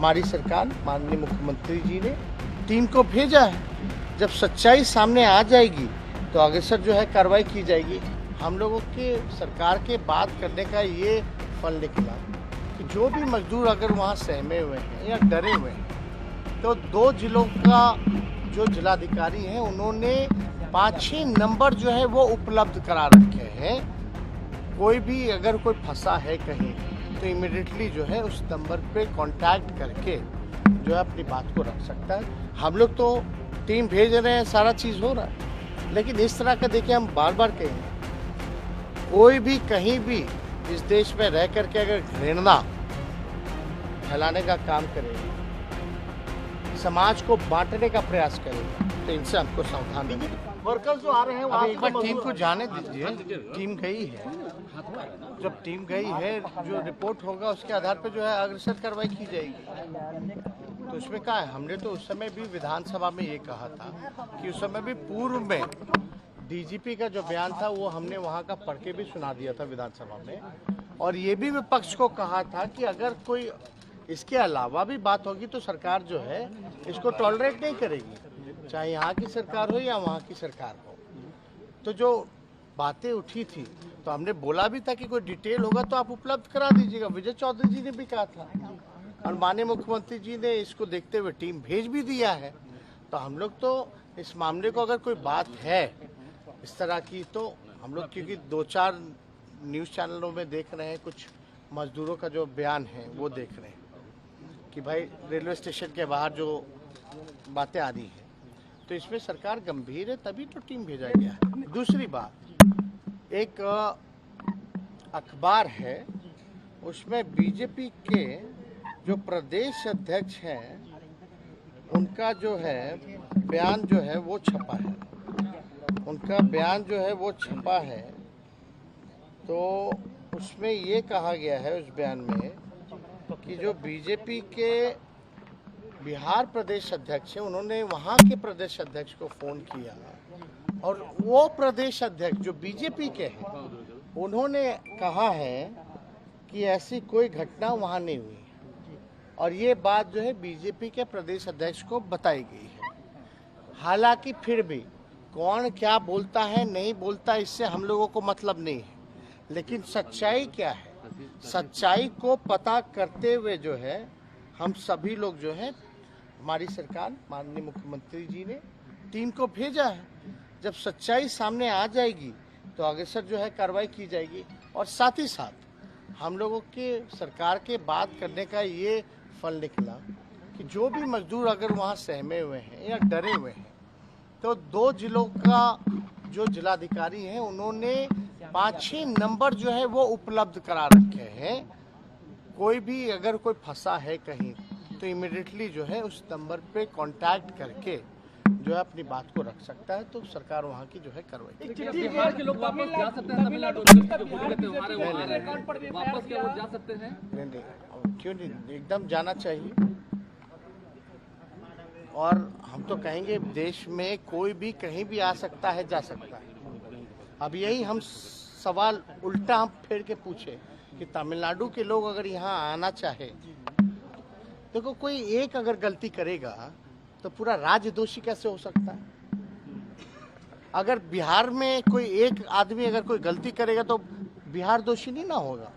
हमारी सरकार माननीय मुख्यमंत्री जी ने टीम को भेजा है। जब सच्चाई सामने आ जाएगी तो अग्रसर जो है कार्रवाई की जाएगी। हम लोगों के सरकार के बात करने का ये फल निकला कि जो भी मजदूर अगर वहाँ सहमे हुए हैं या डरे हुए हैं तो 2 जिलों का जो जिलाधिकारी हैं उन्होंने 5-6 नंबर जो है वो उपलब्ध करा रखे हैं। कोई भी अगर कोई फंसा है कहीं तो इमीडिएटली जो है उस नंबर पे कांटेक्ट करके जो है अपनी बात को रख सकता है। हम लोग तो टीम भेज रहे हैं, सारा चीज़ हो रहा है, लेकिन इस तरह का देखिए हम बार बार कहेंगे, कोई भी कहीं भी इस देश में रह करके अगर घृणा फैलाने का काम करेगा, समाज को बांटने का प्रयास करेगा तो इनसे हमको सावधान रहना है। वर्कर्स जो आ रहे हैं वहाँ एक बार टीम को जाने दीजिए। टीम गई है, जब टीम गई है जो रिपोर्ट होगा उसके आधार पर जो है अग्रसर कार्रवाई की जाएगी। तो उसमें क्या है, हमने तो उस समय भी विधानसभा में ये कहा था कि उस समय भी पूर्व में डीजीपी का जो बयान था वो हमने वहाँ का पढ़ के भी सुना दिया था विधानसभा में, और ये भी विपक्ष को कहा था कि अगर कोई इसके अलावा भी बात होगी तो सरकार जो है इसको टॉलरेट नहीं करेगी, चाहे यहाँ की सरकार हो या वहाँ की सरकार हो। तो जो बातें उठी थी तो हमने बोला भी था कि कोई डिटेल होगा तो आप उपलब्ध करा दीजिएगा। विजय चौधरी जी ने भी कहा था और माननीय मुख्यमंत्री जी ने इसको देखते हुए टीम भेज भी दिया है। तो हम लोग तो इस मामले को अगर कोई बात है इस तरह की तो हम लोग, क्योंकि 2-4 न्यूज़ चैनलों में देख रहे हैं, कुछ मजदूरों का जो बयान है वो देख रहे हैं कि भाई रेलवे स्टेशन के बाहर जो बातें आ रही हैं, तो इसमें सरकार गंभीर है तभी तो टीम भेजा गया है। दूसरी बात, एक अखबार है उसमें बीजेपी के जो प्रदेश अध्यक्ष हैं उनका जो है बयान जो है वो छपा है, उनका बयान जो है वो छपा है। तो उसमें ये कहा गया है उस बयान में कि जो बीजेपी के बिहार प्रदेश अध्यक्ष हैं उन्होंने वहाँ के प्रदेश अध्यक्ष को फ़ोन किया और वो प्रदेश अध्यक्ष जो बीजेपी के हैं उन्होंने कहा है कि ऐसी कोई घटना वहाँ नहीं हुई, और ये बात जो है बीजेपी के प्रदेश अध्यक्ष को बताई गई है। हालांकि फिर भी कौन क्या बोलता है नहीं बोलता इससे हम लोगों को मतलब नहीं है, लेकिन सच्चाई क्या है, सच्चाई को पता करते हुए जो है हम सभी लोग जो है हमारी सरकार माननीय मुख्यमंत्री जी ने टीम को भेजा है। जब सच्चाई सामने आ जाएगी तो अग्रसर जो है कार्रवाई की जाएगी। और साथ ही साथ हम लोगों के सरकार के बात करने का ये फल निकला कि जो भी मजदूर अगर वहाँ सहमे हुए हैं या डरे हुए हैं तो 2 जिलों का जो जिलाधिकारी हैं उन्होंने 5-6 नंबर जो है वो उपलब्ध करा रखे हैं। कोई भी अगर कोई फंसा है कहीं तो इमीडिएटली जो है उस नंबर पे कांटेक्ट करके जो है अपनी बात को रख सकता है। तो सरकार वहाँ की जो है कार्रवाई। बिहार के लोग वापस जा सकते हैं, तमिलनाडु वापस क्या वो जा सकते हैं? नहीं, क्यों नहीं, एकदम जाना चाहिए। और हम तो कहेंगे देश में कोई भी कहीं भी आ सकता है, जा सकता है। अब यही हम सवाल उल्टा हम फेर के पूछे कि तमिलनाडु के लोग अगर यहाँ आना चाहे, देखो कोई एक अगर गलती करेगा तो पूरा राज्य दोषी कैसे हो सकता है? अगर बिहार में कोई एक आदमी अगर कोई गलती करेगा तो बिहार दोषी नहीं ना होगा।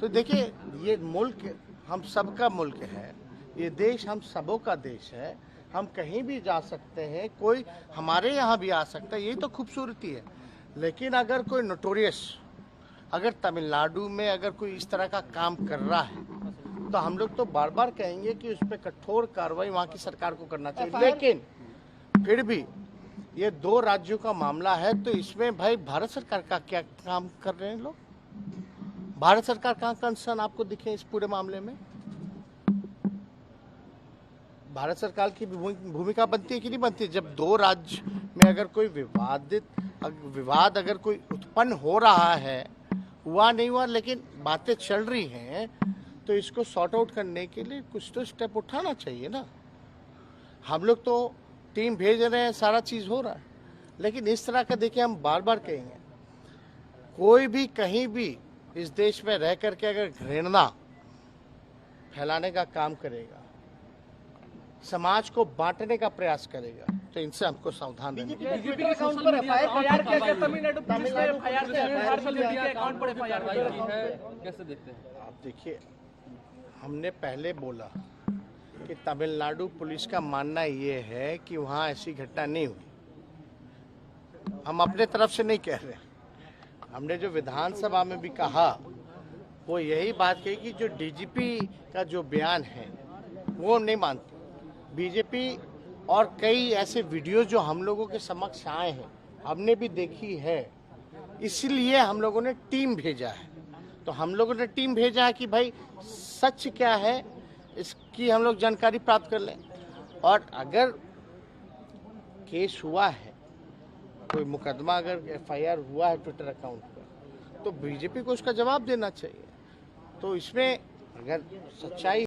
तो देखिए ये मुल्क हम सबका मुल्क है, ये देश हम सबों का देश है, हम कहीं भी जा सकते हैं, कोई हमारे यहाँ भी आ सकता है, यही तो खूबसूरती है। लेकिन अगर कोई नोटोरियस अगर तमिलनाडु में अगर कोई इस तरह का काम कर रहा है तो हम लोग तो बार बार कहेंगे कि उस पर कठोर कार्रवाई वहाँ की सरकार को करना चाहिए। लेकिन फिर भी ये 2 राज्यों का मामला है तो इसमें भाई भारत सरकार का क्या काम कर रहे हैं लोग? भारत सरकार कहाँ कंसर्न आपको दिखे इस पूरे मामले में? भारत सरकार की भूमिका बनती है कि नहीं बनती? जब 2 राज्य में अगर कोई विवाद अगर कोई उत्पन्न हो रहा है, हुआ नहीं हुआ लेकिन बातें चल रही हैं, तो इसको सॉर्ट आउट करने के लिए कुछ तो स्टेप उठाना चाहिए ना। हम लोग तो टीम भेज रहे हैं, सारा चीज़ हो रहा है, लेकिन इस तरह का देखिए हम बार बार कहेंगे, कोई भी कहीं भी इस देश में रह करके अगर घृणा फैलाने का काम करेगा समाज को बांटने का प्रयास करेगा, तो इनसे हमको सावधान रहना चाहिए। बीजेपी के सोशल मीडिया अकाउंट पर कार्रवाई तमिलनाडु पुलिस ने सोशल मीडिया अकाउंट पर कार्रवाई की है, कैसे देखते हैं आप? देखिए, हमने पहले बोला कि तमिलनाडु पुलिस का मानना ये है कि वहाँ ऐसी घटना नहीं हुई। हम अपने तरफ से नहीं कह रहे, हमने जो विधानसभा में भी कहा वो यही बात कही कि जो डीजीपी का जो बयान है वो हम नहीं मानते। बीजेपी और कई ऐसे वीडियो जो हम लोगों के समक्ष आए हैं, हमने भी देखी है, इसलिए हम लोगों ने टीम भेजा है। तो हम लोगों ने टीम भेजा है कि भाई सच क्या है इसकी हम लोग जानकारी प्राप्त कर लें, और अगर केस हुआ है, कोई मुकदमा अगर एफआईआर हुआ है ट्विटर अकाउंट पर, तो बीजेपी को उसका जवाब देना चाहिए। तो इसमें अगर सच्चाई